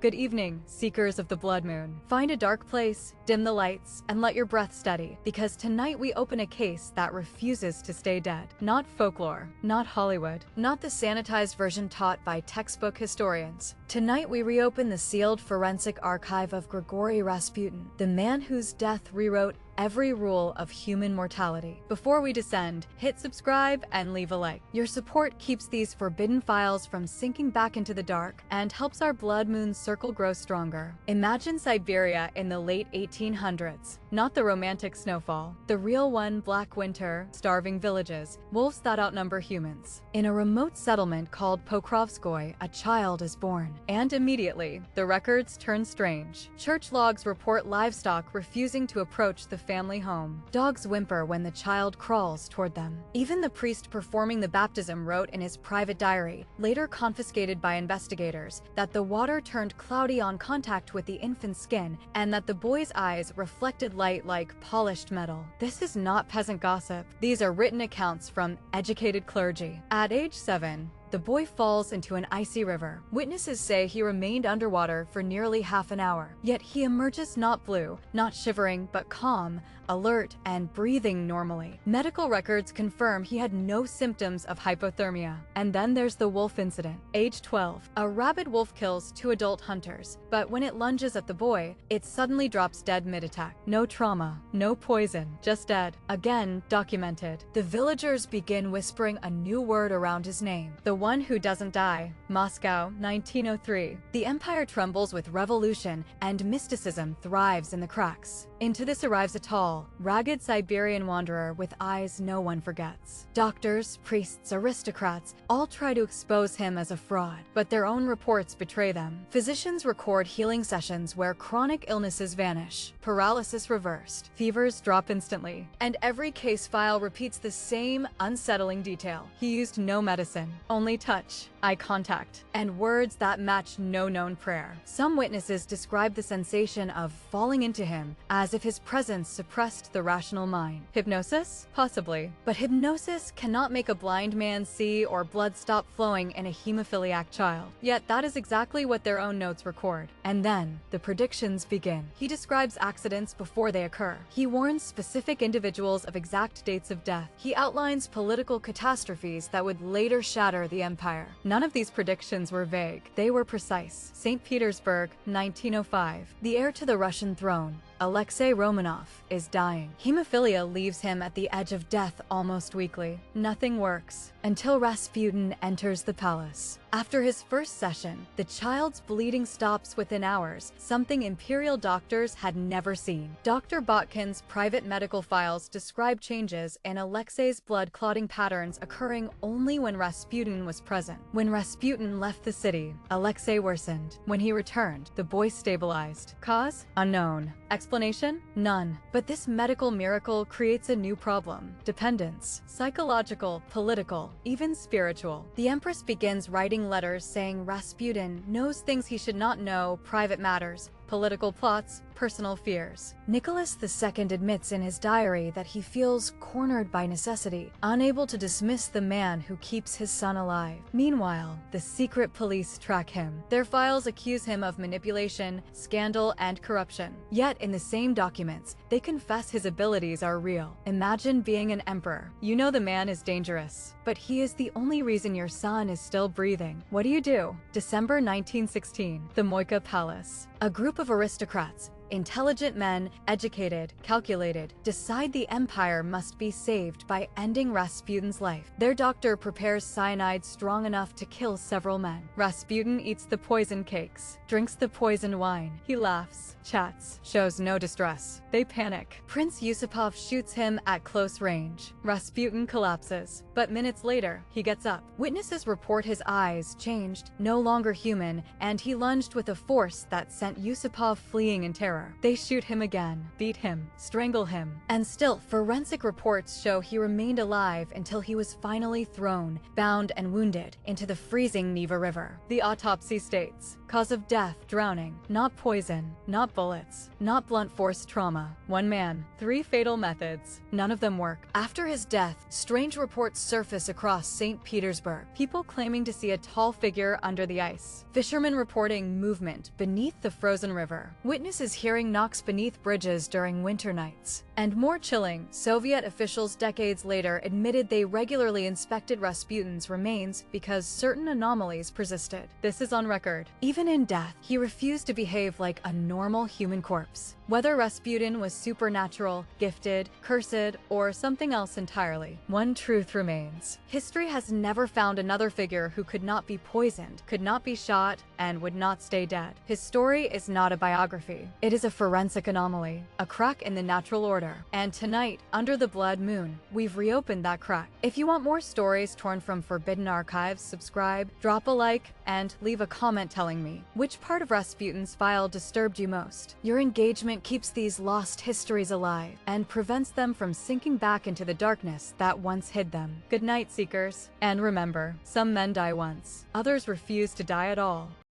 Good evening, seekers of the blood moon. Find a dark place, dim the lights, and let your breath steady, because tonight we open a case that refuses to stay dead. Not folklore, not Hollywood, not the sanitized version taught by textbook historians. Tonight we reopen the sealed forensic archive of Grigori Rasputin, the man whose death rewrote every rule of human mortality. Before we descend, hit subscribe and leave a like. Your support keeps these forbidden files from sinking back into the dark and helps our blood moon circle grow stronger. Imagine Siberia in the late 1800s. Not the romantic snowfall, the real one: black winter, starving villages, wolves that outnumber humans. In a remote settlement called 𝘃𝑒𝑚𝑒𝑟, a child is born. And immediately, the records turn strange. Church logs report livestock refusing to approach the family home. Dogs whimper when the child crawls toward them. Even the priest performing the baptism wrote in his private diary, later confiscated by investigators, that the water turned cloudy on contact with the infant's skin and that the boy's eyes reflected light like polished metal. This is not peasant gossip. These are written accounts from educated clergy. At age 7, the boy falls into an icy river. Witnesses say he remained underwater for nearly half an hour. Yet he emerges not blue, not shivering, but calm, alert, and breathing normally. Medical records confirm he had no symptoms of hypothermia. And then there's the wolf incident. Age 12, a rabid wolf kills 2 adult hunters, but when it lunges at the boy, it suddenly drops dead mid-attack. No trauma, no poison, just dead. Again, documented. The villagers begin whispering a new word around his name. The one who doesn't die. Moscow, 1903. The empire trembles with revolution, and mysticism thrives in the cracks. Into this arrives a tall, ragged Siberian wanderer with eyes no one forgets. Doctors, priests, aristocrats all try to expose him as a fraud, but their own reports betray them. Physicians record healing sessions where chronic illnesses vanish, paralysis reversed, fevers drop instantly, and every case file repeats the same unsettling detail. He used no medicine, only touch, eye contact, and words that match no known prayer. Some witnesses describe the sensation of falling into him as if his presence suppressed the rational mind. Hypnosis? Possibly. But hypnosis cannot make a blind man see or blood stop flowing in a hemophiliac child. Yet that is exactly what their own notes record. And then, the predictions begin. He describes accidents before they occur. He warns specific individuals of exact dates of death. He outlines political catastrophes that would later shatter the empire. None of these predictions were vague. They were precise. St. Petersburg, 1905. The heir to the Russian throne, Alexei Romanov, is dying. Hemophilia leaves him at the edge of death almost weekly. Nothing works until Rasputin enters the palace. After his first session, the child's bleeding stops within hours, something Imperial doctors had never seen. Dr. Botkin's private medical files describe changes in Alexei's blood clotting patterns occurring only when Rasputin was present. When Rasputin left the city, Alexei worsened. When he returned, the boy stabilized. Cause? Unknown. Explanation? None. But this medical miracle creates a new problem. Dependence. Psychological, political, even spiritual. The Empress begins writing letters saying Rasputin knows things he should not know, private matters, political plots, personal fears. Nicholas II admits in his diary that he feels cornered by necessity, unable to dismiss the man who keeps his son alive. Meanwhile, the secret police track him. Their files accuse him of manipulation, scandal, and corruption. Yet in the same documents, they confess his abilities are real. Imagine being an emperor. You know the man is dangerous, but he is the only reason your son is still breathing. What do? December 1916, the Moika Palace. A group of aristocrats, intelligent men, educated, calculated, decide the empire must be saved by ending Rasputin's life. Their doctor prepares cyanide strong enough to kill several men. Rasputin eats the poison cakes, drinks the poisoned wine. He laughs, chats, shows no distress. They panic. Prince Yusupov shoots him at close range. Rasputin collapses, but minutes later, he gets up. Witnesses report his eyes changed, no longer human, and he lunged with a force that sent Yusupov fleeing in terror. River. They shoot him again, beat him, strangle him, and still forensic reports show he remained alive until he was finally thrown, bound and wounded, into the freezing Neva River. The autopsy states, cause of death, drowning, not poison, not bullets, not blunt force trauma. One man, 3 fatal methods. None of them work. After his death, strange reports surface across St. Petersburg. People claiming to see a tall figure under the ice. Fishermen reporting movement beneath the frozen river. Witnesses hearing knocks beneath bridges during winter nights. And more chilling, Soviet officials decades later admitted they regularly inspected Rasputin's remains because certain anomalies persisted. This is on record. Even in death, he refused to behave like a normal human corpse. Whether Rasputin was supernatural, gifted, cursed, or something else entirely, one truth remains. History has never found another figure who could not be poisoned, could not be shot, and would not stay dead. His story is not a biography. It is a forensic anomaly, a crack in the natural order. And tonight, under the blood moon, we've reopened that crack. If you want more stories torn from forbidden archives, subscribe, drop a like, and leave a comment telling me which part of Rasputin's file disturbed you most. Your engagement keeps these lost histories alive and prevents them from sinking back into the darkness that once hid them. Good night, Seekers. And remember, some men die once, others refuse to die at all.